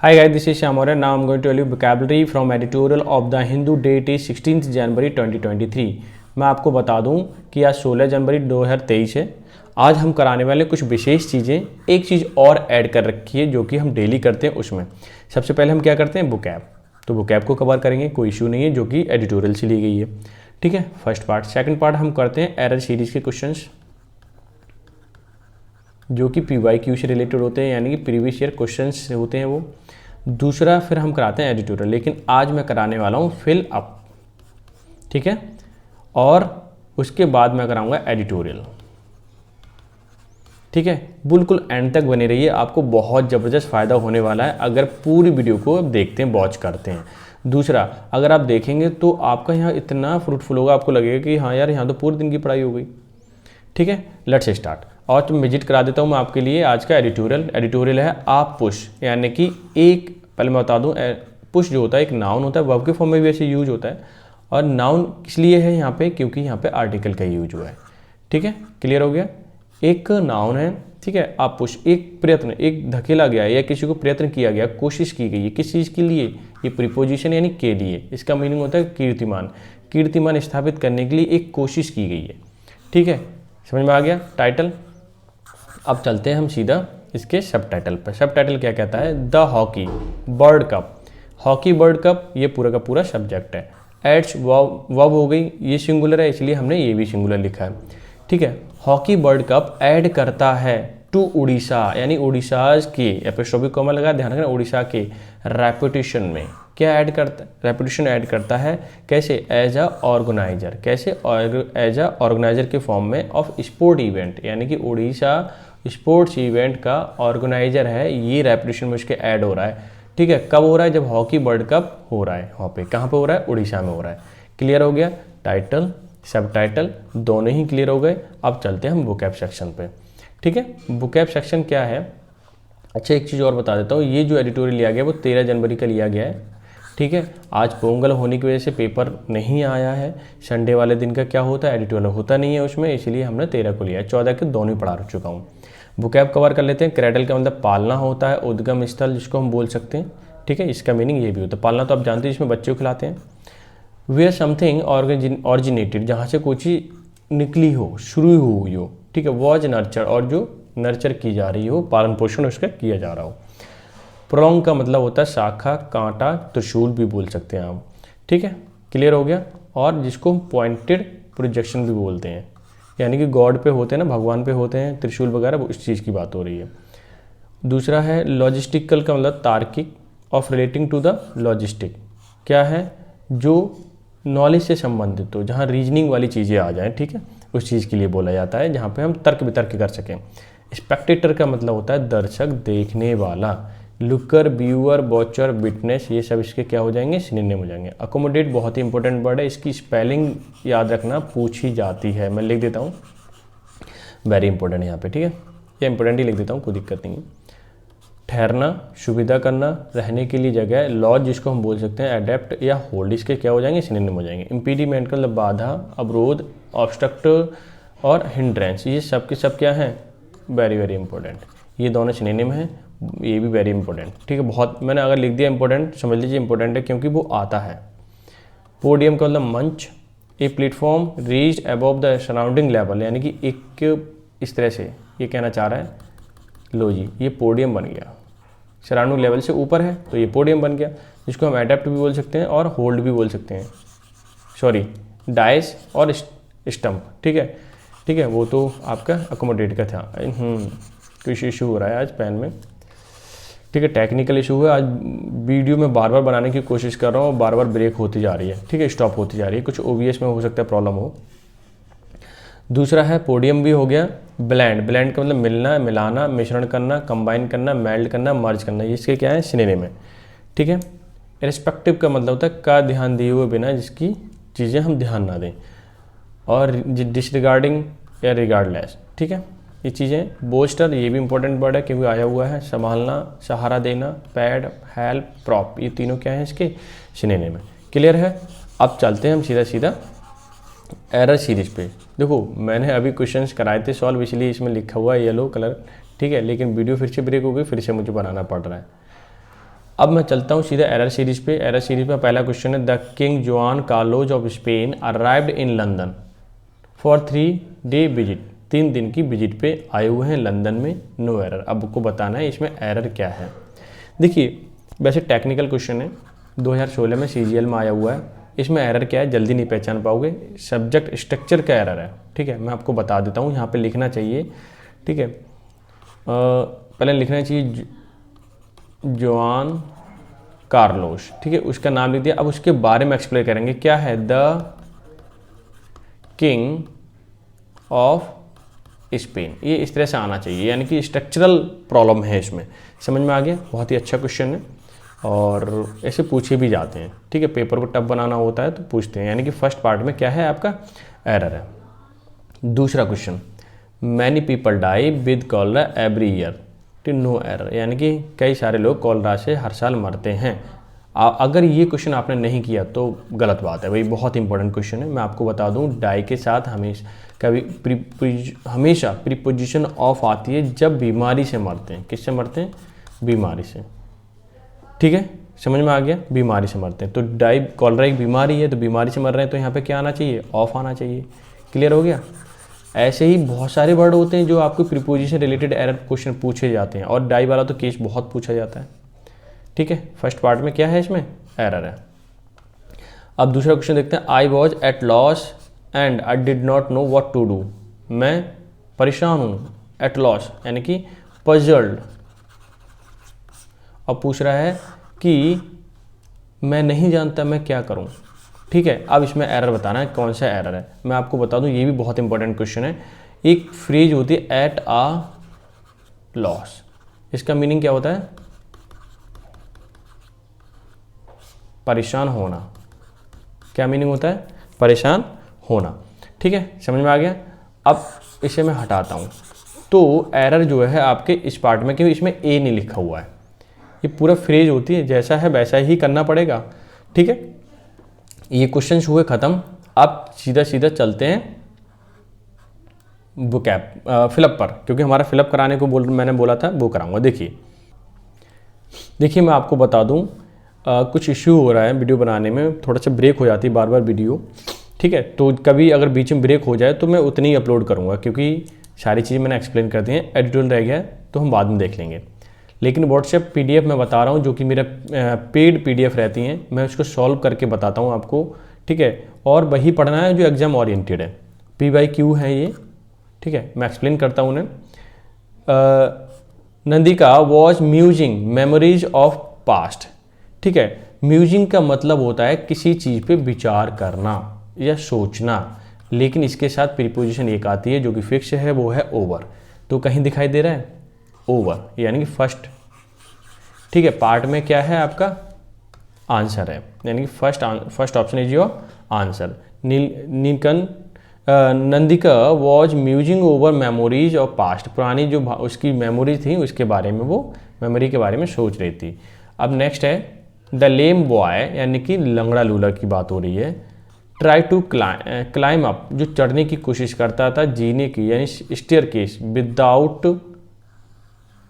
Hi guys, this is Shyam Aurya. Now I'm going to tell you vocabulary from editorial of the Hindu. Date is 16th January 2023. मैं आपको बता दूं कि आज 16 जनवरी 2023 है। आज हम कराने वाले कुछ विशेष चीज़ें, एक चीज़ और ऐड कर रखी है जो कि हम डेली करते हैं। उसमें सबसे पहले हम क्या करते हैं, बुकैब। तो बुकैब को कवर करेंगे, कोई इशू नहीं है, जो कि एडिटोरियल से ली गई है। ठीक है, फर्स्ट पार्ट। सेकंड पार्ट हम करते हैं एरर सीरीज़ के क्वेश्चंस जो कि PYQ से रिलेटेड होते हैं, यानी कि प्रीवियस ईयर क्वेश्चन से होते हैं वो। दूसरा फिर हम कराते हैं एडिटोरियल, लेकिन आज मैं कराने वाला हूँ फिल अप। ठीक है, और उसके बाद मैं कराऊंगा एडिटोरियल। ठीक है, बिल्कुल एंड तक बने रहिए, आपको बहुत ज़बरदस्त फ़ायदा होने वाला है अगर पूरी वीडियो को देखते हैं, वॉच करते हैं। दूसरा, अगर आप देखेंगे तो आपका यहाँ इतना फ्रूटफुल होगा, आपको लगेगा कि हाँ यार, यहाँ तो पूरे दिन की पढ़ाई हो गई। ठीक है, लेट्स स्टार्ट। और तुम विजिट करा देता हूँ मैं आपके लिए आज का एडिटोरियल। एडिटोरियल है आप पुश, यानी कि एक, पहले मैं बता दूँ, पुश जो होता है एक नाउन होता है, वर्ब के फॉर्म में भी ऐसे यूज होता है। और नाउन इसलिए है यहाँ पे क्योंकि यहाँ पे आर्टिकल का यूज हुआ है। ठीक है, क्लियर हो गया। एक नाउन है, ठीक है, आप पुश, एक प्रयत्न, एक धकेला गया या किसी को प्रयत्न किया गया, कोशिश की गई है, किस चीज़ के लिए, ये प्रीपोजिशन यानी के लिए। इसका मीनिंग होता है कीर्तिमान। कीर्तिमान स्थापित करने के लिए एक कोशिश की गई है। ठीक है, समझ में आ गया टाइटल। अब चलते हैं हम सीधा इसके सब टाइटल पर। सब टाइटल क्या कहता है, the hockey world cup. Hockey world cup ये पूरा का पूरा सब्जेक्ट है। एड्स वर्ब हो गई, ये सिंगुलर है इसलिए हमने ये भी सिंगुलर लिखा है। ठीक है, हॉकी वर्ल्ड कप ऐड करता है टू उड़ीसा, यानी उड़ीसाज के, एपिस्ट्रोफी कॉमा लगा, ध्यान रखना, उड़ीसा के रेपुटेशन में क्या ऐड करता, रेपुटेशन ऐड करता है। कैसे, एज अ ऑर्गेनाइजर। कैसे, एज अ ऑर्गेनाइजर के फॉर्म में ऑफ स्पोर्ट इवेंट, यानी कि उड़ीसा स्पोर्ट्स इवेंट का ऑर्गेनाइजर है, ये रेपुटेशन में उसके ऐड हो रहा है। ठीक है, कब हो रहा है, जब हॉकी वर्ल्ड कप हो रहा है। वहाँ पे कहाँ पे हो रहा है, उड़ीसा में हो रहा है। क्लियर हो गया, टाइटल सब टाइटल दोनों ही क्लियर हो गए। अब चलते हैं हम बुकैब सेक्शन पे। ठीक है, बुकैब सेक्शन क्या है। अच्छा, एक चीज़ और बता देता हूँ, ये जो एडिटोरियल लिया गया वो 13 जनवरी का लिया गया है। ठीक है, आज पोंगल होने की वजह से पेपर नहीं आया है। संडे वाले दिन का क्या होता है, एडिटोरियल होता नहीं है उसमें, इसलिए हमने 13 को लिया है। 14 के दोनों ही पढ़ा चुका हूँ। बुकैब कवर कर लेते हैं। क्रेडल का मतलब पालना होता है, उद्गम स्थल जिसको हम बोल सकते हैं। ठीक है, इसका मीनिंग ये भी होता है। पालना तो आप जानते हैं, जिसमें बच्चे को खिलाते हैं। वेयर समथिंग ऑरिजिनेटेड, जहाँ से कोई चीज़ निकली हो, शुरू हुई हो। ठीक है, वॉज नर्चर, और जो नर्चर की जा रही हो, पालन पोषण उसका किया जा रहा हो। प्रोंग का मतलब होता है शाखा, कांटा, त्रिशूल भी बोल सकते हैं आप। ठीक है, क्लियर हो गया। और जिसको हम पॉइंटेड प्रोजेक्शन भी बोलते हैं, यानी कि गॉड पे होते हैं ना, भगवान पे होते हैं त्रिशूल वगैरह, वो इस चीज़ की बात हो रही है। दूसरा है लॉजिस्टिकल का मतलब तार्किक, of relating to the logistic, क्या है, जो नॉलेज से संबंधित हो, जहाँ रीजनिंग वाली चीज़ें आ जाएँ। ठीक है, उस चीज़ के लिए बोला जाता है, जहाँ पे हम तर्क वितर्क कर सकें। स्पेक्टेटर का मतलब होता है दर्शक, देखने वाला। लुकर, व्यूअर, वॉचर, विटनेस, ये सब इसके क्या हो जाएंगे, सिनोनिम हो जाएंगे। अकोमोडेट बहुत ही इंपॉर्टेंट वर्ड है, इसकी स्पेलिंग याद रखना, पूछी जाती है। मैं लिख देता हूँ, वेरी इंपॉर्टेंट यहाँ पे। ठीक है, ये इंपॉर्टेंट ही लिख देता हूँ, कोई दिक्कत नहीं है। ठहरना, सुविधा करना, रहने के लिए जगह। लॉज जिसको हम बोल सकते हैं एडेप्ट या होल्ड, इसके क्या हो जाएंगे, सिनोनिम हो जाएंगे। इम्पीडिमेंट का मतलब बाधा, अवरोध, ऑब्स्ट्रक्ट और हिंड्रेंस, ये सब के सब क्या हैं, वेरी वेरी इंपॉर्टेंट। ये दोनों सिनोनिम हैं, ये भी वेरी इंपॉर्टेंट। ठीक है, बहुत, मैंने अगर लिख दिया इंपॉर्टेंट, समझ लीजिए इंपॉर्टेंट है क्योंकि वो आता है। पोडियम का मतलब मंच, a platform reached above the surrounding level, यानी कि एक, इस तरह से ये कहना चाह रहा है, लो जी ये पोडियम बन गया, सराउंडिंग लेवल से ऊपर है तो ये पोडियम बन गया, जिसको हम एडेप्ट भी बोल सकते हैं और होल्ड भी बोल सकते हैं। सॉरी, डाइस और स्टम्प। ठीक है, ठीक है, वो तो आपका अकोमोडेट का था। कुछ इशू हो रहा है आज पेन में। ठीक है, टेक्निकल इशू है आज। वीडियो में बार बार बनाने की कोशिश कर रहा हूँ, बार बार ब्रेक होती जा रही है। ठीक है, स्टॉप होती जा रही है, कुछ OBS में हो सकता है प्रॉब्लम हो। दूसरा है पोडियम भी हो गया। ब्लेंड, ब्लेंड का मतलब मिलना, मिलाना, मिश्रण करना, कंबाइन करना, मेल्ट करना, मर्ज करना, ये इसके क्या है, सिनोनिम है। ठीक है, रिस्पेक्टिव का मतलब होता है का ध्यान दिए हुए बिना जिसकी चीज़ें हम ध्यान ना दें, और डिसरिगार्डिंग या रिगार्डलेस। ठीक है, ये चीज़ें। बोस्टर, ये भी इंपॉर्टेंट वर्ड है क्योंकि आया हुआ है। संभालना, सहारा देना, पैड, हेल्प, प्रॉप, ये तीनों क्या हैं, इसके सिनोनिम है। क्लियर है। अब चलते हैं हम सीधा सीधा एरर सीरीज पे। देखो मैंने अभी क्वेश्चंस कराए थे सॉल्व, इसलिए इसमें लिखा हुआ है येलो कलर। ठीक है, लेकिन वीडियो फिर से ब्रेक हो गई, फिर से मुझे बनाना पड़ रहा है। अब मैं चलता हूँ सीधा एरर सीरीज पे। एरर सीरीज पे पहला क्वेश्चन है, the king Juan Carlos of Spain arrived in London for 3-day visit. 3 दिन की विजिट पे आए हुए हैं लंदन में, नो एरर। अब आपको बताना है इसमें एरर क्या है। देखिए वैसे टेक्निकल क्वेश्चन है, 2016 में CGL में आया हुआ है। इसमें एरर क्या है जल्दी नहीं पहचान पाओगे, सब्जेक्ट स्ट्रक्चर का एरर है। ठीक है, मैं आपको बता देता हूँ, यहाँ पे लिखना चाहिए। ठीक है, पहले लिखना चाहिए जुआन कार्लोस। ठीक है, उसका नाम लिख दिया। अब उसके बारे में एक्सप्लेन करेंगे, क्या है, द किंग ऑफ स्पेन। ये इस तरह से आना चाहिए, यानी कि स्ट्रक्चरल प्रॉब्लम है इसमें। समझ में आ गया? बहुत ही अच्छा क्वेश्चन है और ऐसे पूछे भी जाते हैं। ठीक है, पेपर को टफ बनाना होता है तो पूछते हैं। यानी कि फर्स्ट पार्ट में क्या है आपका, एरर है। दूसरा question, many people die with cholera every year, no error. यानी कि कई सारे लोग कॉलरा से हर साल मरते हैं। अगर ये क्वेश्चन आपने नहीं किया तो गलत बात है भाई, बहुत इंपॉर्टेंट क्वेश्चन है। मैं आपको बता दूं, डाई के साथ हमेशा प्रीपोजिशन ऑफ आती है जब बीमारी से मरते हैं। किससे मरते हैं? बीमारी से। ठीक है, समझ में आ गया? बीमारी से मरते हैं। तो डाई, कॉलरा एक बीमारी है तो बीमारी से मर रहे हैं, तो यहाँ पे क्या आना चाहिए? ऑफ आना चाहिए। क्लियर हो गया? ऐसे ही बहुत सारे वर्ड होते हैं जो आपको प्रीपोजिशन रिलेटेड एरर क्वेश्चन पूछे जाते हैं, और डाई वाला तो केस बहुत पूछा जाता है। ठीक है, फर्स्ट पार्ट में क्या है, इसमें एरर है। अब दूसरा क्वेश्चन देखते हैं, I was at loss and I did not know what to do. मैं परेशान हूँ, एट लॉस यानी कि पजल्ड। अब पूछ रहा है कि मैं नहीं जानता मैं क्या करूँ। ठीक है, अब इसमें एरर बताना है, कौन सा एरर है। मैं आपको बता दूं, ये भी बहुत इंपॉर्टेंट क्वेश्चन है। एक फ्रेज होती है एट आ लॉस, इसका मीनिंग क्या होता है? परेशान होना। क्या मीनिंग होता है? परेशान होना। ठीक है, समझ में आ गया? अब इसे मैं हटाता हूँ, तो एरर जो है आपके इस पार्ट में, क्योंकि इसमें ए नहीं लिखा हुआ है। ये पूरा फ्रेज होती है, जैसा है वैसा ही करना पड़ेगा। ठीक है, ये क्वेश्चन हुए खत्म। अब सीधा सीधा चलते हैं वोकैब फिलअप पर, क्योंकि हमारा फिलअप कराने को मैंने बोला था वो कराऊंगा। देखिए मैं आपको बता दूं, कुछ इश्यू हो रहा है वीडियो बनाने में, थोड़ा सा ब्रेक हो जाती है बार बार वीडियो। ठीक है, तो कभी अगर बीच में ब्रेक हो जाए तो मैं उतनी ही अपलोड करूँगा, क्योंकि सारी चीज़ें मैंने एक्सप्लेन कर दी हैं। एडिटोरियल रह गया तो हम बाद में देख लेंगे। लेकिन व्हाट्सएप PDF मैं बता रहा हूँ, जो कि मेरा पेड PDF रहती हैं, मैं उसको सॉल्व करके बताता हूँ आपको। ठीक है, और वही पढ़ना है जो एग्जाम ओरिएंटेड है, PYQ है ये। ठीक है, मैं एक्सप्लेन करता हूँ उन्हें। Nandika was musing memories of past. ठीक है, म्यूजिंग का मतलब होता है किसी चीज़ पे विचार करना या सोचना, लेकिन इसके साथ प्रीपोजिशन एक आती है जो कि फिक्स है, वो है ओवर। तो कहीं दिखाई दे रहा है ओवर, यानी कि फर्स्ट। ठीक है, पार्ट में क्या है आपका आंसर है, यानी कि first option is your answer. Nandika was musing over memories of past. पुरानी जो उसकी मेमोरीज थी उसके बारे में, वो मेमोरी के बारे में सोच रही थी। अब नेक्स्ट है द लेम बॉय, यानी कि लंगड़ा लूला की बात हो रही है। ट्राई टू क्लाइम अप, जो चढ़ने की कोशिश करता था, जीने की, यानी स्टेयरकेस।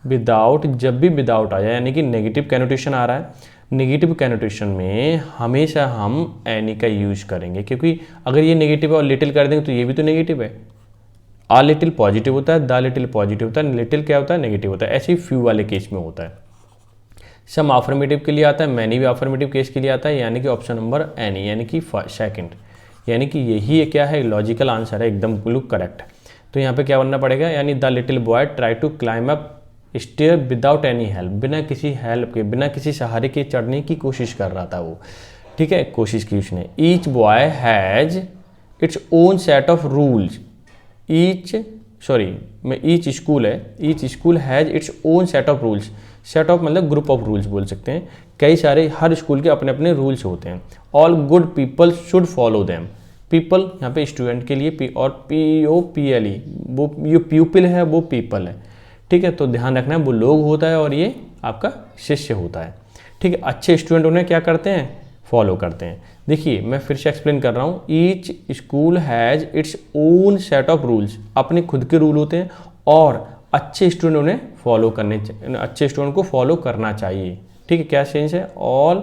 विदाउट, जब भी विदाउट आ जाए यानी कि नेगेटिव कैनोटेशन आ रहा है, नेगेटिव कैनोटेशन में हमेशा हम एनी का यूज करेंगे, क्योंकि अगर ये नेगेटिव है और लिटिल कर देंगे तो ये भी तो नेगेटिव है। आ लिटिल पॉजिटिव होता है, द लिटिल पॉजिटिव होता है, लिटिल क्या होता है? नेगेटिव होता है। ऐसे ही फ्यू वाले केस में होता है। सम अफर्मेटिव के लिए आता है, मैनी भी अफर्मेटिव केस के लिए आता है, यानी कि ऑप्शन नंबर एनी, यानी कि सेकंड, यानी कि यही क्या है, लॉजिकल आंसर है, एकदम बिल्कुल करेक्ट। तो यहाँ पे क्या बनना पड़ेगा, यानी the little boy try to climb up stair without any help, बिना किसी हेल्प के, बिना किसी सहारे के चढ़ने की कोशिश कर रहा था वो। ठीक है, कोशिश की उसने। Each boy has its own set of rules. Each school है, each school has its own set of rules. Set of मतलब ग्रुप ऑफ रूल्स बोल सकते हैं। कई सारे, हर स्कूल के अपने अपने रूल्स होते हैं। All good people should follow them. People यहाँ पे स्टूडेंट के लिए, और POPLE, वो जो प्यूपिल है वो पीपल है। ठीक है, तो ध्यान रखना है, वो लोग होता है और ये आपका शिष्य होता है। ठीक है, अच्छे स्टूडेंट उन्हें क्या करते हैं? फॉलो करते हैं। देखिए मैं फिर से एक्सप्लेन कर रहा हूँ, each school has its own set of rules, अपने खुद के रूल होते हैं, और अच्छे स्टूडेंट उन्हें फॉलो करने, अच्छे स्टूडेंट को फॉलो करना चाहिए। ठीक है, क्या सेंस है, all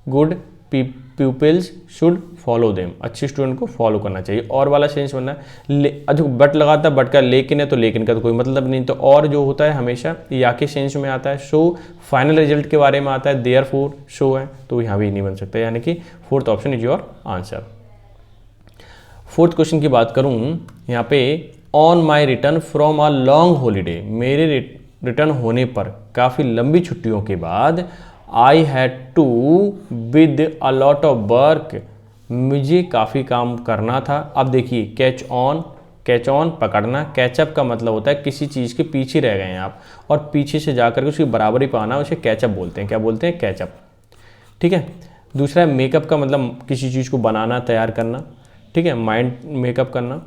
good peoples should follow them, अच्छे स्टूडेंट को फॉलो करना चाहिए। और वाला सेंस बनना है, जो बट लगाता है बट का लेकिन है तो लेकिन का तो कोई मतलब नहीं, तो और जो होता है हमेशा या के सेंस में आता है, सो फाइनल रिजल्ट के बारे में आता है, देयर फोर शो है, तो यहाँ भी नहीं बन सकता, यानी कि fourth option is your answer. Fourth question की बात करूँ यहाँ पे, on my return from a long holiday, मेरे रिटर्न होने पर काफ़ी लंबी छुट्टियों के बाद, I had to with a lot of work, मुझे काफ़ी काम करना था। अब देखिए कैच ऑन पकड़ना, कैचअप का मतलब होता है किसी चीज़ के पीछे रह गए हैं आप और पीछे से जाकर के उसकी बराबरी पाना, उसे कैचअप बोलते हैं। क्या बोलते हैं, कैचअप। ठीक है। दूसरा है मेकअप का मतलब किसी चीज़ को बनाना, तैयार करना। ठीक है, माइंड मेकअप करना।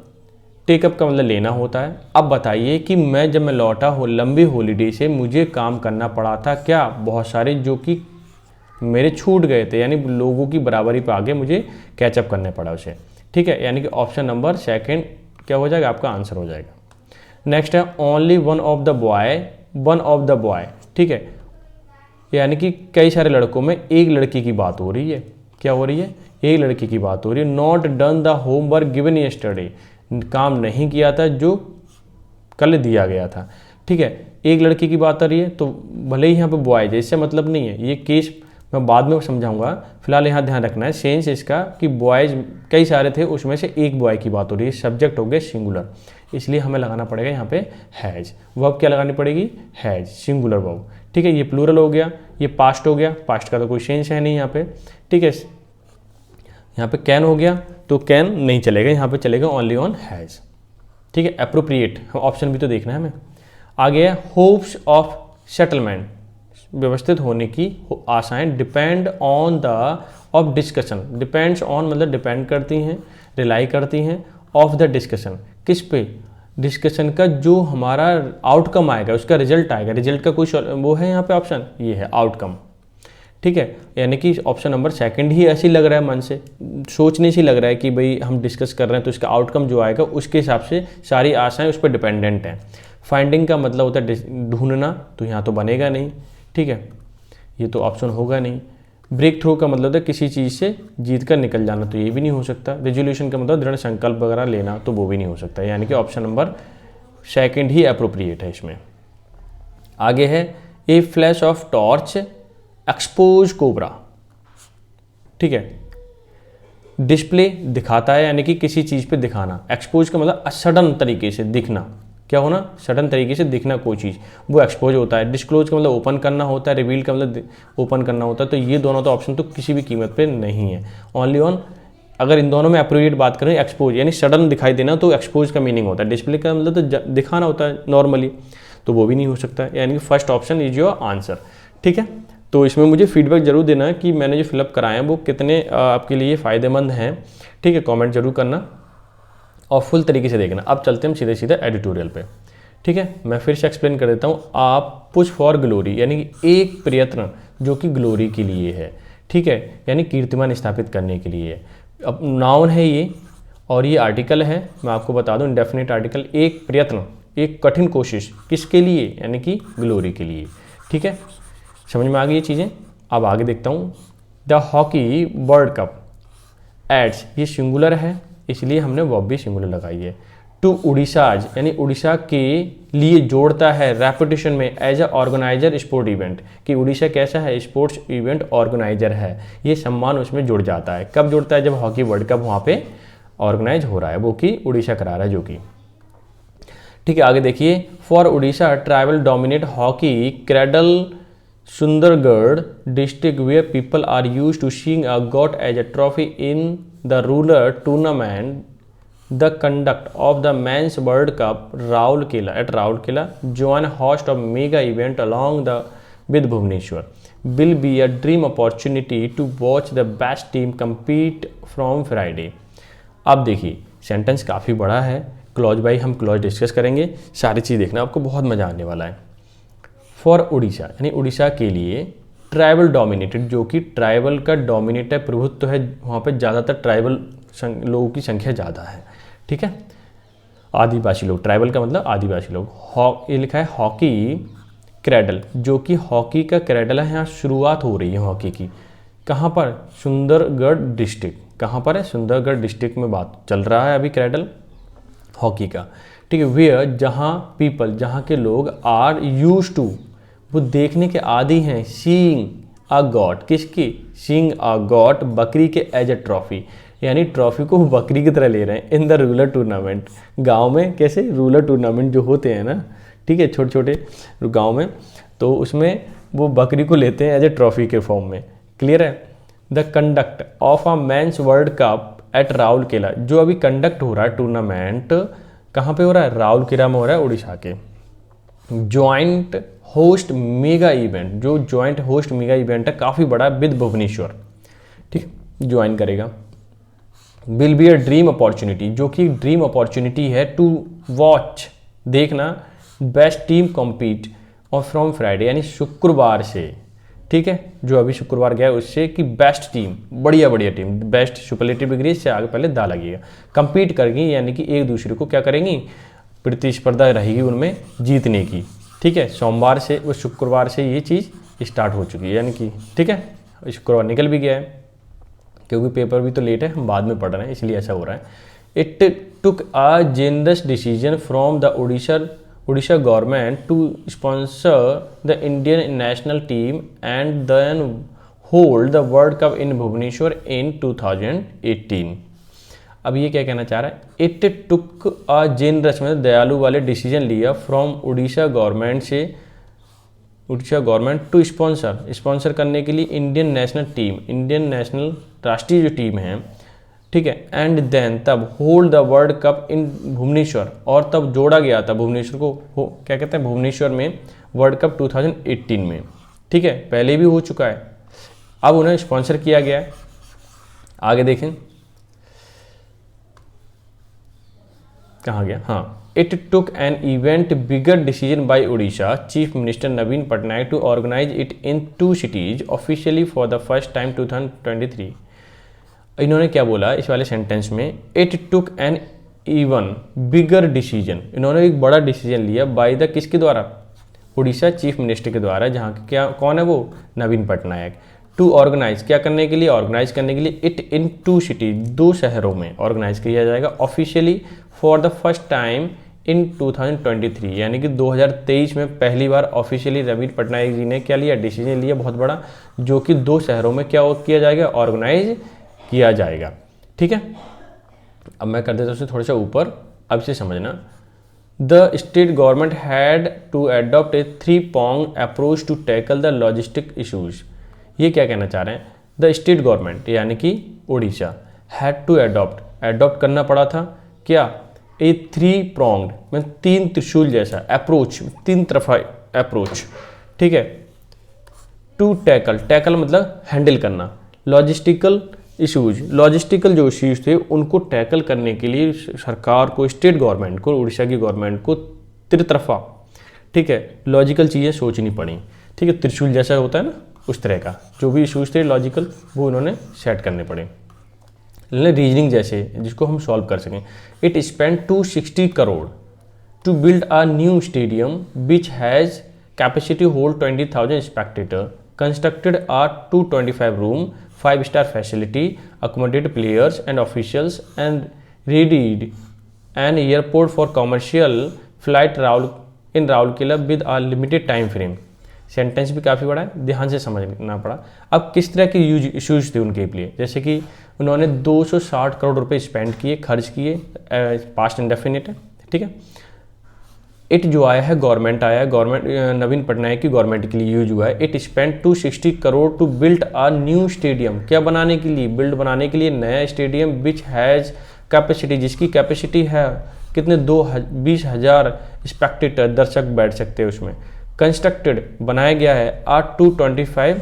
टेकअप का मतलब लेना होता है। अब बताइए कि जब मैं लौटा हो लंबी हॉलीडे से, मुझे काम करना पड़ा था क्या, बहुत सारे, जो कि मेरे छूट गए थे, यानी लोगों की बराबरी पे आगे मुझे कैचअप करने पड़ा उसे। ठीक है, यानी कि ऑप्शन नंबर सेकंड क्या हो जाएगा, आपका आंसर हो जाएगा। नेक्स्ट है only one of the boy. ठीक है, यानी कि कई सारे लड़कों में एक लड़की की बात हो रही है। क्या हो रही है, एक लड़की की बात हो रही है। Not done the homework given yesterday, काम नहीं किया था जो कल दिया गया था। ठीक है, एक लड़की की बात आ रही है, तो भले ही यहाँ पे बॉयज है, इससे मतलब नहीं है, ये केस मैं बाद में समझाऊंगा। फिलहाल यहाँ ध्यान रखना है सेंस इसका कि बॉयज कई सारे थे, उसमें से एक बॉय की बात हो रही है, सब्जेक्ट हो गया सिंगुलर, इसलिए हमें लगाना पड़ेगा यहाँ पे हैज। वर्ब क्या लगानी पड़ेगी, हैज, सिंगुलर वर्ब। ठीक है, ये प्लूरल हो गया, ये पास्ट हो गया, पास्ट का तो कोई सेंस है नहीं यहाँ पे। ठीक है, यहाँ पे कैन हो गया, तो कैन नहीं चलेगा, यहाँ पे चलेगा ओनली ऑन हैज़। ठीक है, अप्रोप्रिएट, हम ऑप्शन भी तो देखना है हमें। आगे है होप्स ऑफ सेटलमेंट, व्यवस्थित होने की आशाएं, depend on the of discussion, depends on मतलब डिपेंड करती हैं, रिलाई करती हैं, ऑफ द डिस्कशन, किस पे, डिस्कशन का जो हमारा आउटकम आएगा, उसका रिजल्ट आएगा, रिजल्ट का कोई वो है यहाँ पे ऑप्शन, ये है आउटकम। ठीक है, यानी कि ऑप्शन नंबर सेकंड ही ऐसे ही लग रहा है, मन से सोचने से लग रहा है कि भाई हम डिस्कस कर रहे हैं तो इसका आउटकम जो आएगा उसके हिसाब से सारी आशाएं उस पर डिपेंडेंट हैं। फाइंडिंग का मतलब होता है ढूंढना, तो यहाँ तो बनेगा नहीं। ठीक है, ये तो ऑप्शन होगा नहीं। ब्रेक थ्रू का मतलब होता है किसी चीज़ से जीत कर निकल जाना, तो ये भी नहीं हो सकता। रेजोल्यूशन का मतलब दृढ़ संकल्प वगैरह लेना, तो वो भी नहीं हो सकता, यानी कि ऑप्शन नंबर सेकंड ही अप्रोप्रिएट है इसमें। आगे है a flash of torch expose cobra. ठीक है, डिस्प्ले दिखाता है, यानी कि किसी चीज़ पे दिखाना। एक्सपोज का मतलब सडन तरीके से दिखना, क्या होना, सडन तरीके से दिखना कोई चीज़, वो एक्सपोज होता है। डिस्क्लोज का मतलब ओपन करना होता है, रिवील का मतलब ओपन करना होता है। तो ये दोनों तो ऑप्शन तो किसी भी कीमत पे नहीं है, ओनली ऑन, अगर इन दोनों में अप्रोप्रिएट बात करें, एक्सपोज यानी सडन दिखाई देना, तो एक्सपोज का मीनिंग होता है। डिस्प्ले का मतलब तो दिखाना होता है नॉर्मली, तो वो भी नहीं हो सकता, यानी कि first option is your answer. ठीक है, तो इसमें मुझे फीडबैक जरूर देना कि मैंने जो फिलअप कराए हैं वो कितने आपके लिए फ़ायदेमंद हैं। ठीक है, कमेंट जरूर करना और फुल तरीके से देखना। अब चलते हैं हम सीधे सीधे एडिटोरियल पे। ठीक है, मैं फिर से एक्सप्लेन कर देता हूँ। आप पुश फॉर ग्लोरी, यानी कि एक प्रयत्न जो कि ग्लोरी के लिए है। ठीक है, यानी कीर्तिमान स्थापित करने के लिए। अब नाउन है ये, और ये आर्टिकल है, मैं आपको बता दूँ इंडेफिनिट आर्टिकल। एक प्रयत्न, एक कठिन कोशिश, किसके लिए, यानी कि ग्लोरी के लिए। ठीक है, समझ में आ गई ये चीज़ें। अब आगे देखता हूँ, the hockey world cup adds, ये सिंगुलर है इसलिए हमने वर्ब भी सिंगुलर लगाई है। टू उड़ीसाज, यानी उड़ीसा के लिए जोड़ता है रेपुटेशन में as a organizer sport event, कि उड़ीसा कैसा है, स्पोर्ट्स इवेंट ऑर्गेनाइजर है, ये सम्मान उसमें जुड़ जाता है। कब जुड़ता है, जब हॉकी वर्ल्ड कप वहाँ पे ऑर्गेनाइज हो रहा है, वो कि उड़ीसा करा रहा है जो कि। ठीक है, आगे देखिए, for Orissa tribal dominate hockey cradle Sundargarh district where people are use to seeing a goat as a trophy in the rural tournament the conduct of the men's world cup Rourkela at Rourkela join host of mega event along the with Bhubaneswar will be a dream opportunity to watch the best team compete from Friday। अब देखिए sentence काफ़ी बड़ा है, clause by हम clause discuss करेंगे, सारी चीज़ देखना, आपको बहुत मज़ा आने वाला है। फॉर उड़ीसा यानी उड़ीसा के लिए, ट्राइबल डोमिनेटेड, जो कि ट्राइबल का डोमिनेट है, प्रभुत्व है, वहाँ पे ज़्यादातर ट्राइबल लोगों की संख्या ज़्यादा है। ठीक है, आदिवासी लोग, ट्राइबल का मतलब आदिवासी लोग। ये लिखा है हॉकी क्रैडल, जो कि हॉकी का क्रैडल है, यहाँ शुरुआत हो रही है हॉकी की। कहाँ पर? सुंदरगढ़ डिस्ट्रिक्ट। कहाँ पर है? सुंदरगढ़ डिस्ट्रिक्ट में बात चल रहा है अभी क्रैडल हॉकी का, ठीक है। वेयर, जहाँ पीपल, जहाँ के लोग आर यूज टू, वो देखने के आदी हैं, सीइंग अ गॉट, किसकी? सीइंग अ गॉट, बकरी के एज अ ट्रॉफी, यानी ट्रॉफी को बकरी की तरह ले रहे हैं इन द रूरल टूर्नामेंट। गांव में कैसे रूरल टूर्नामेंट जो होते हैं ना, ठीक है, छोटे छोटे गांव में, तो उसमें वो बकरी को लेते हैं एज ए ट्रॉफी के फॉर्म में। क्लियर है? The conduct of a men's world cup at Rourkela, जो अभी कंडक्ट हो रहा है टूर्नामेंट, कहाँ पे हो रहा है? राउरकेला में हो रहा है, उड़ीसा के। ज्वाइंट होस्ट मेगा इवेंट, जो ज्वाइंट होस्ट मेगा इवेंट है काफ़ी बड़ा विद भुवनेश्वर, ठीक, ज्वाइन करेगा। Will be a dream opportunity, जो कि ड्रीम अपॉर्चुनिटी है टू वॉच, देखना, बेस्ट टीम कॉम्पीट और फ्रॉम फ्राइडे, यानी शुक्रवार से, ठीक है, जो अभी शुक्रवार गया उससे, कि बेस्ट टीम, बढ़िया बढ़िया टीम, बेस्ट सुपरलेटिव डिग्री से आगे पहले दा लगेगा, कंपीट करेंगी, यानी कि एक दूसरे को क्या करेंगी? प्रतिस्पर्धा रहेगी उनमें जीतने की, ठीक है। सोमवार से, वो शुक्रवार से ये चीज़ स्टार्ट हो चुकी है, यानी कि, ठीक है, शुक्रवार निकल भी गया है, क्योंकि पेपर भी तो लेट है, हम बाद में पढ़ रहे हैं, इसलिए ऐसा हो रहा है। It took a generous decision from the Odisha government to sponsor the Indian national team and then hold the World Cup in Bhubaneswar in 2018। अब ये क्या कहना चाह रहा है? इट टुक अ जेनरस, मतलब दयालु वाले डिसीजन लिया, फ्रॉम उड़ीसा गवर्नमेंट से, उड़ीसा गवर्नमेंट टू स्पॉन्सर करने के लिए Indian national team, Indian national राष्ट्रीय जो टीम है, ठीक है, एंड देन तब होल्ड द वर्ल्ड कप इन भुवनेश्वर, और तब जोड़ा गया था भुवनेश्वर को, क्या कहते हैं, भुवनेश्वर में वर्ल्ड कप 2018 में, ठीक है, पहले भी हो चुका है, अब उन्हें स्पॉन्सर किया गया है। आगे देखें कहाँ गया, हाँ, it took an event bigger decision by Orissa chief minister Naveen Patnaik to organize it in 2 cities officially for the first time 2023। इन्होंने क्या बोला इस वाले सेंटेंस में? It took an even bigger decision, इन्होंने एक बड़ा डिसीजन लिया बाय द, किसके द्वारा? उड़ीसा चीफ मिनिस्टर के द्वारा, जहाँ क्या, कौन है वो? नवीन पटनायक। टू ऑर्गेनाइज, क्या करने के लिए? ऑर्गेनाइज करने के लिए, इट इन 2 cities, 2 शहरों में ऑर्गेनाइज किया जाएगा, officially for the first time इन 2023, यानी कि 2023 में पहली बार ऑफिशियली नवीन पटनायक जी ने क्या लिया? डिसीजन लिया बहुत बड़ा, जो कि 2 शहरों में क्या किया जाएगा? ऑर्गेनाइज किया जाएगा, ठीक है। अब मैं कर देता हूँ उसे थोड़ा सा ऊपर, अब से समझना। The state government had to adopt a 3-pronged approach to tackle the logistic issues. ये क्या कहना चाह रहे हैं? द स्टेट गवर्नमेंट यानी कि उड़ीसा हैड टू अडॉप्ट करना पड़ा था क्या? ए 3-pronged मतलब 3 त्रिशूल जैसा अप्रोच, 3 तरफा अप्रोच, ठीक है, टू टैकल मतलब हैंडल करना, लॉजिस्टिकल इशूज़, लॉजिस्टिकल जो इशूज़ थे उनको टैकल करने के लिए सरकार को, स्टेट गवर्नमेंट को, उड़ीसा की गवर्नमेंट को त्रितरफा, ठीक है, लॉजिकल चीज़ें सोचनी पड़ी, ठीक है, त्रिशूल जैसा होता है ना, उस तरह का जो भी इशूज़ थे लॉजिकल, वो उन्होंने सेट करने पड़े, रीजनिंग जैसे, जिसको हम सॉल्व कर सकें। It spend 260 crore to build a new stadium which has capacity hold 20,000 spectator, constructed a 225 room 5-star facility, accommodate players and officials and readied an airport for commercial flight in Raulkela with a limited time frame। Sentence भी काफ़ी बड़ा है, ध्यान से समझना पड़ा। अब किस तरह के इशूज़ थे उनके लिए? जैसे कि उन्होंने 260 करोड़ रुपए स्पेंड किए, खर्च किए, पास्ट इंडेफिनिट है, ठीक है। इट जो आया है गवर्नमेंट आया है, गवर्नमेंट नवीन पटनायक की गवर्नमेंट के लिए यूज हुआ है। It spend 260 crore to build a new stadium, क्या बनाने के लिए? बिल्ड बनाने के लिए नया स्टेडियम, विच हैज़ कैपेसिटी, जिसकी कैपेसिटी है कितने? 20,000 स्पेक्टेटर, दर्शक बैठ सकते हैं उसमें। कंस्ट्रक्टेड बनाया गया है आ 225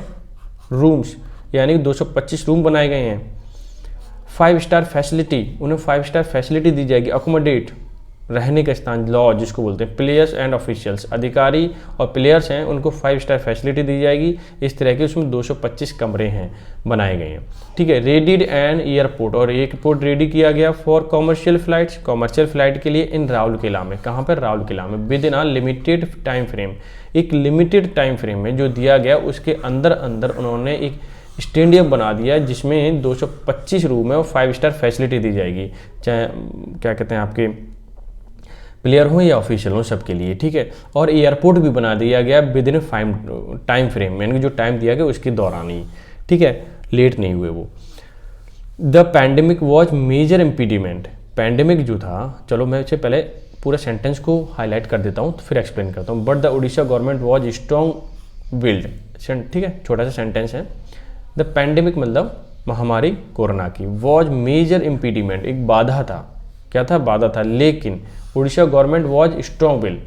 रूम्स, यानी 225 रूम बनाए गए हैं। 5-star फैसिलिटी, उन्हें 5-star फैसिलिटी दी जाएगी। अकोमोडेट रहने का स्थान, लॉज जिसको बोलते हैं, प्लेयर्स एंड ऑफिशियल्स, अधिकारी और प्लेयर्स हैं उनको 5 स्टार फैसिलिटी दी जाएगी। इस तरह के उसमें 225 कमरे हैं बनाए गए हैं। ठीक है, रेडिड एंड एयरपोर्ट, और एयरपोर्ट रेडी किया गया for commercial flights, commercial flight के लिए इन राउरकेला में। कहाँ पर? राउरकेला में। With in a limited time frame, एक लिमिटेड टाइम फ्रेम में जो दिया गया उसके अंदर अंदर उन्होंने एक स्टेडियम बना दिया जिसमें 225 रूम है और 5 स्टार फैसिलिटी दी जाएगी, चाहे क्या कहते हैं आपके प्लेयर हो या ऑफिशियल हो, सबके लिए। ठीक है, और एयरपोर्ट भी बना दिया गया विद इन टाइम फ्रेम, यानी कि जो टाइम दिया गया उसके दौरान ही। ठीक है, लेट नहीं हुए वो। The pandemic was major impediment, pandemic जो था, चलो मैं इससे पहले पूरा सेंटेंस को हाईलाइट कर देता हूँ तो फिर एक्सप्लेन करता हूँ। But the Orissa government was strong willed, ठीक है, छोटा सा सेंटेंस है। द पैंडेमिक मतलब महामारी कोरोना की, वॉज मेजर इम्पीडिमेंट, एक बाधा था। क्या था? बाधा था। लेकिन Orissa government was strong will,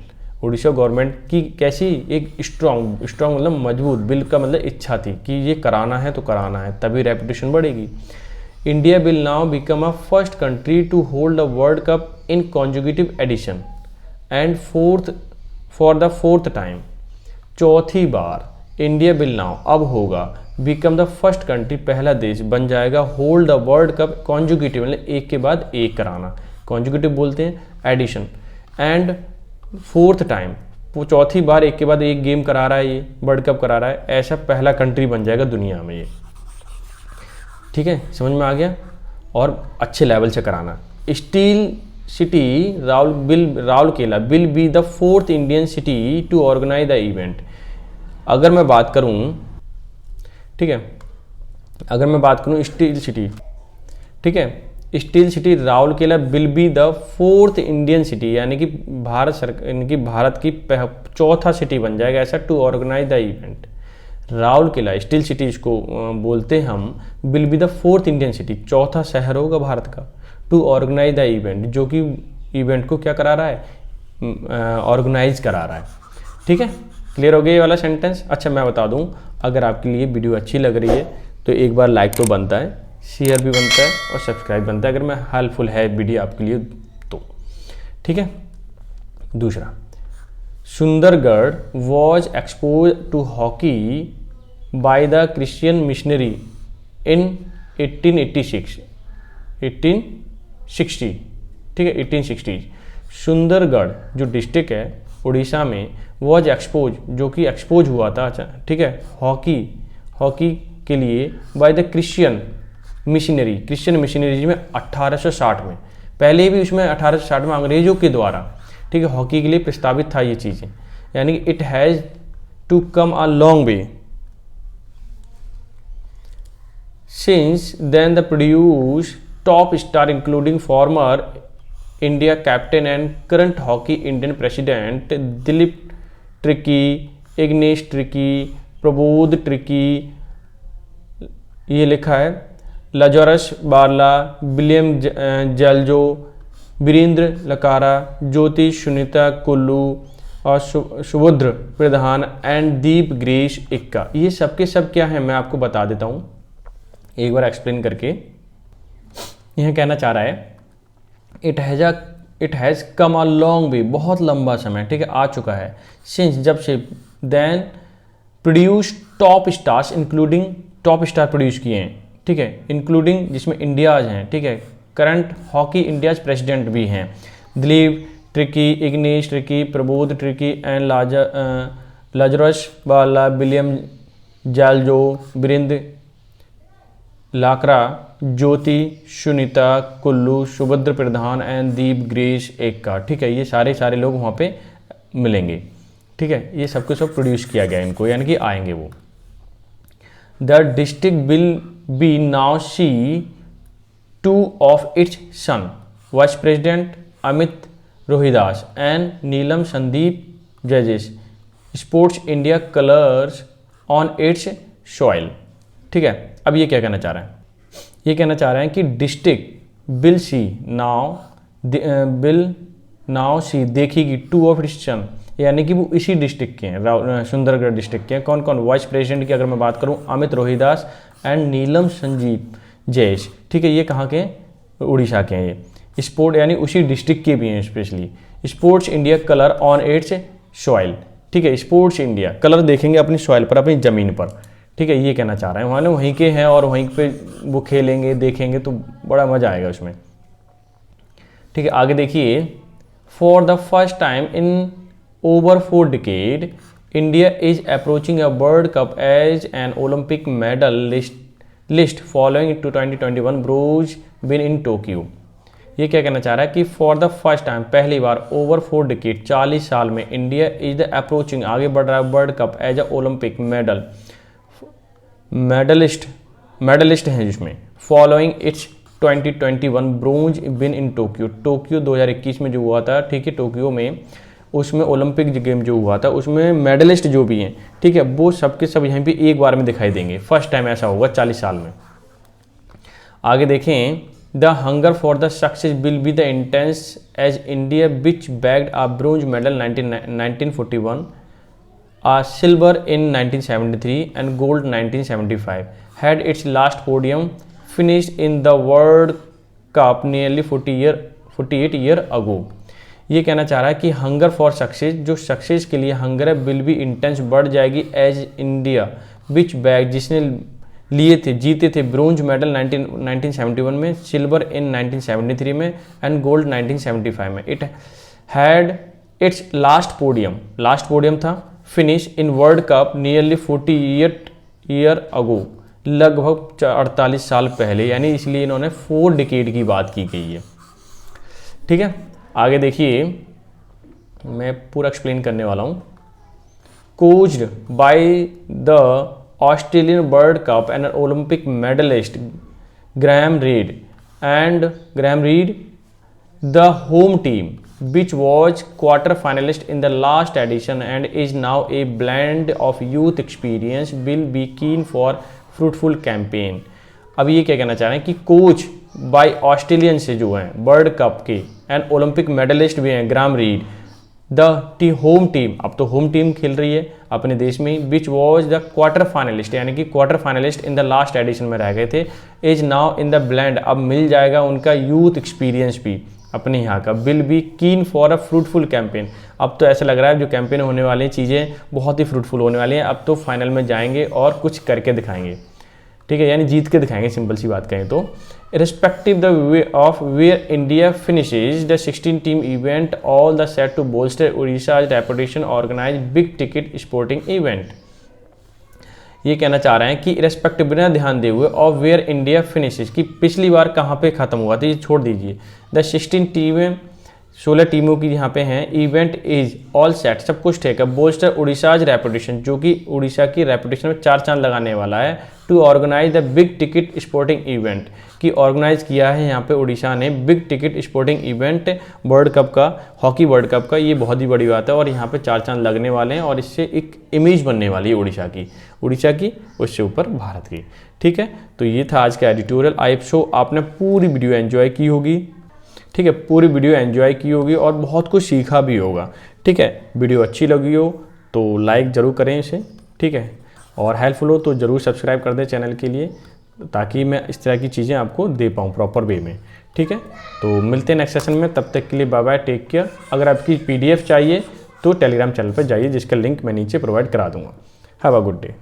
Orissa government की कैसी? एक स्ट्रॉन्ग मतलब मजबूत, विल का मतलब इच्छा थी कि ये कराना है तो कराना है, तभी रेपुटेशन बढ़ेगी। India will now become a first country to hold the world cup in conjugative edition and for the fourth time, चौथी बार इंडिया विल नाउ अब होगा, बिकम द फर्स्ट कंट्री, पहला देश बन जाएगा, hold the world cup conjugative मतलब एक के बाद एक कराना, कॉन्जुगेटिव बोलते हैं एडिशन, एंड फोर्थ टाइम, वो चौथी बार एक के बाद एक गेम करा रहा है, ये वर्ल्ड कप करा रहा है, ऐसा पहला कंट्री बन जाएगा दुनिया में ये। ठीक है, समझ में आ गया? और अच्छे लेवल से कराना। Steel city Rourkela will be the fourth Indian city to organize the event. अगर मैं बात करूं, ठीक है, अगर मैं बात करूं स्टील सिटी, ठीक है, steel city Rourkela will be the fourth Indian city, यानी कि भारत की चौथा सिटी बन जाएगा ऐसा, to organize the event. Rourkela steel city इसको बोलते हैं हम, will be the fourth Indian city, चौथा शहर होगा भारत का, टू ऑर्गेनाइज द इवेंट, जो कि इवेंट को क्या करा रहा है? ऑर्गेनाइज करा रहा है। ठीक है, क्लियर हो गया ये वाला सेंटेंस? अच्छा, मैं बता दूं, अगर आपके लिए वीडियो अच्छी लग रही है तो एक बार लाइक तो बनता है, शेयर भी बनता है और सब्सक्राइब बनता है, अगर मैं हेल्पफुल है वीडियो आपके लिए तो। ठीक है, दूसरा, Sundargarh was expose to hockey by the Christian missionary in 1860, ठीक है, 1860। सुंदरगढ़ जो डिस्ट्रिक्ट है उड़ीसा में, वॉज एक्सपोज जो कि एक्सपोज हुआ था, अच्छा ठीक है, हॉकी के लिए बाय द क्रिश्चियन मिशनरीज में 1860 में, पहले भी उसमें 1860 में अंग्रेजों के द्वारा, ठीक है, हॉकी के लिए प्रस्तावित था ये चीज़ें, यानी कि it has to come a long way since then the produce top star including former India captain and current hockey Indian president Dilip Tirkey, Ignace Tirkey, Prabodh Tirkey, ये लिखा है, लाजरस बारला, विलियम जैलजो, वीरेंद्र लकारा, ज्योति सुनीता कुल्लू और सुभद्र प्रधान एंड दीप ग्रेस इक्का। ये सबके सब क्या है मैं आपको बता देता हूँ एक बार एक्सप्लेन करके। यह कहना चाह रहा है it has come a long वे, बहुत लंबा समय, ठीक है, आ चुका है, सिंस जब से, then produce top stars, including top star produce किए हैं, ठीक है, इंक्लूडिंग जिसमें इंडियाज हैं, ठीक है, करंट हॉकी इंडियाज प्रेसिडेंट भी हैं, Dilip Tirkey, Ignace Tirkey, Prabodh Tirkey and Lazarus Barla, William Xalxo, Virendra Lakra, Jyoti Sunita Kullu, Subhadra Pradhan and Deep Grace Ekka, ठीक है, ये सारे लोग वहाँ पे मिलेंगे, ठीक है, ये सबको सब प्रोड्यूस किया गया इनको, यानी कि आएंगे वो। The district will be now see two of its son vice president Amit Rohidas and Neelam Sandeep Xess sports India colours on its soil, ठीक है। अब ये क्या कहना चाह रहे हैं? ये कहना चाह रहे हैं कि डिस्ट्रिक्ट विल नाउ सी देखेगी टू ऑफ इट्स सन, यानी कि वो इसी डिस्ट्रिक्ट के हैं, सुंदरगढ़ डिस्ट्रिक्ट के हैं। कौन कौन? वाइस प्रेसिडेंट की अगर मैं बात करूं, अमित रोहिदास एंड नीलम संजीव जैश, ठीक है, ये कहाँ के? उड़ीसा के हैं स्पोर्ट यानी उसी डिस्ट्रिक्ट के भी हैं specially. Sports India colour on its soil, ठीक है, स्पोर्ट्स इंडिया कलर देखेंगे अपनी सॉइल पर, अपनी ज़मीन पर, ठीक है, ये कहना चाह रहे हैं। वहाँ वहीं के हैं और वहीं पे वो खेलेंगे देखेंगे तो बड़ा मज़ा आएगा उसमें, ठीक है। आगे देखिए, for the first time in over 4 decade India is approaching a world cup as an Olympic medal list following to 2021 bronze win in Tokyo. ये क्या कहना चाह रहा है कि फॉर द फर्स्ट टाइम, पहली बार, ओवर 4 डिकेड, 40 साल में, इंडिया इज द अप्रोचिंग, आगे बढ़ रहा है world cup as a Olympic medalist हैं जिसमें, following its 2021 bronze win in Tokyo 2021 में जो हुआ था, ठीक है, टोक्यो में, उसमें ओलंपिक गेम जो हुआ था उसमें मेडलिस्ट जो भी हैं, ठीक है, वो सबके सब यहीं पे एक बार में दिखाई देंगे। फर्स्ट टाइम ऐसा होगा 40 साल में। आगे देखें, the hunger for the success will be the intense as India which bagged a bronze medal 1941, a silver in 1973 and gold 1975, had its last podium finished in the World Cup nearly 48 year ago। ये कहना चाह रहा है कि hunger for success, जो success के लिए hunger है, विल बी इंटेंस, बढ़ जाएगी, एज इंडिया विच बैग, जिसने लिए थे, जीते थे, ब्रोंज मेडल 1971 में, सिल्वर इन 1973 में एंड गोल्ड 1975 में। It had its last podium था, finish in world cup nearly 48 year ago, लगभग 48 साल पहले, यानी इसलिए इन्होंने 4 डिकेड की बात की गई है, ठीक है। आगे देखिए, मैं पूरा एक्सप्लेन करने वाला हूँ। Coached by the Australian world cup and Olympic medalist Graham Reid the home team which was quarter finalist in the last edition and is now a blend of youth experience will be keen for fruitful campaign। अब ये क्या कहना चाह रहे हैं कि coach bye Australian से जो हैं वर्ल्ड कप के एंड ओलंपिक मेडलिस्ट भी हैं Graham read, the home team, अब तो होम टीम खेल रही है अपने देश में, which was the quarter finalist, यानी कि quarter finalist in the last addition में रह गए थे, is now in the blend, अब मिल जाएगा उनका यूथ एक्सपीरियंस भी अपने यहाँ का, विल बी कीन फॉर अ फ्रूटफुल कैंपेन। अब तो ऐसा लग रहा है जो कैंपेन होने वाली हैं चीज़ें बहुत ही फ्रूटफुल होने वाली हैं, अब तो फाइनल में जाएंगे और कुछ करके दिखाएंगे, ठीक है, यानी जीत के दिखाएंगे, सिंपल सी बात कहें तो। Respective the way of where India finishes the 16 team event all the set to bolster Orissa reputation organize big ticket sporting event. ये कहना चाह रहे हैं कि रिस्पेक्ट बिना ध्यान दे हुए ऑफ वेयर इंडिया फिनिशेज, कि पिछली बार कहाँ पे ख़त्म हुआ था, ये छोड़ दीजिए, द 16 टीमों की यहाँ पे हैं, इवेंट इज ऑल सेट, सब कुछ ठीक है, बोल्स्टर उड़ीसाज रेपुटेशन, जो कि उड़ीसा की रेपुटेशन में 4 चांद लगाने वाला है, to organize the big ticket sporting event, की ऑर्गेनाइज किया है यहाँ पे उड़ीसा ने big ticket sporting event world cup का, हॉकी वर्ल्ड कप का, ये बहुत ही बड़ी बात है और यहाँ पे 4 चांद लगने वाले हैं और इससे एक इमेज बनने वाली है उड़ीसा की, उससे ऊपर भारत की, ठीक है। तो ये था आज का एडिटोरियल। आई शो आपने पूरी वीडियो एंजॉय की होगी, ठीक है, पूरी वीडियो एंजॉय की होगी और बहुत कुछ सीखा भी होगा, ठीक है। वीडियो अच्छी लगी हो तो लाइक ज़रूर करें इसे, ठीक है, और हेल्पफुल हो तो ज़रूर सब्सक्राइब कर दें चैनल के लिए, ताकि मैं इस तरह की चीज़ें आपको दे पाऊँ प्रॉपर वे में, ठीक है। तो मिलते हैं नेक्स्ट सेशन में, तब तक के लिए बाय बाय, टेक केयर। अगर आपकी PDF चाहिए तो टेलीग्राम चैनल पर जाइए, जिसका लिंक मैं नीचे प्रोवाइड करा दूँगा। Have a good day.